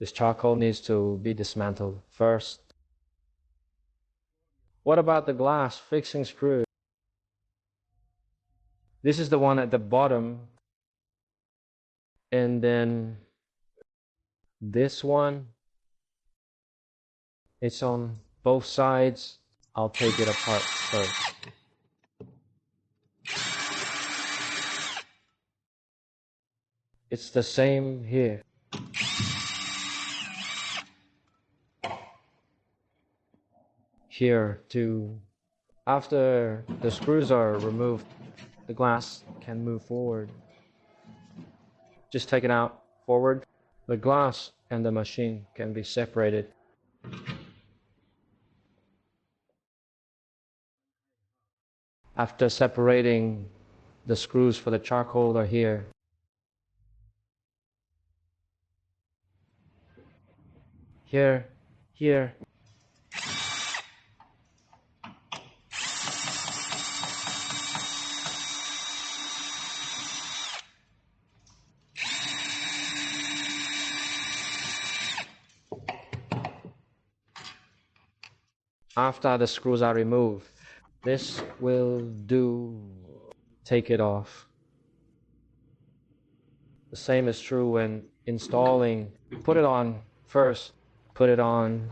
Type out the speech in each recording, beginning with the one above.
This charcoal needs to be dismantled first. What about the glass fixing screw? This is the one at the bottom, and then this one, it's on both sides. I'll take it apart first. It's the same here. Here too. After the screws are removed, the glass can move forward. Just take it out forward. The glass and the machine can be separated. After separating, the screws for the charcoal are here. Here, here. After the screws are removed, this will do. Take it off. The same is true when installing. Put it on first. Put it on.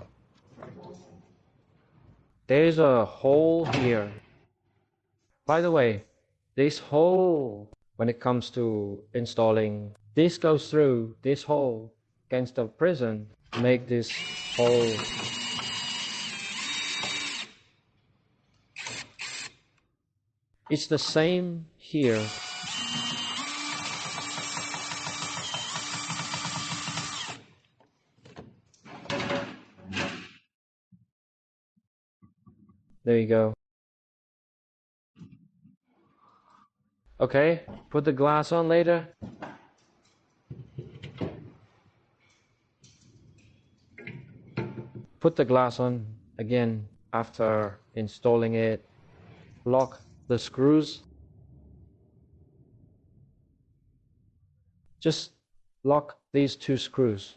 There's a hole here. By the way, this hole, when it comes to installing, this goes through this hole against the prison. Make this hole. It's the same here. There you go. Okay, put the glass on later. Put the glass on again after installing it. Lock the screws. Just lock these two screws.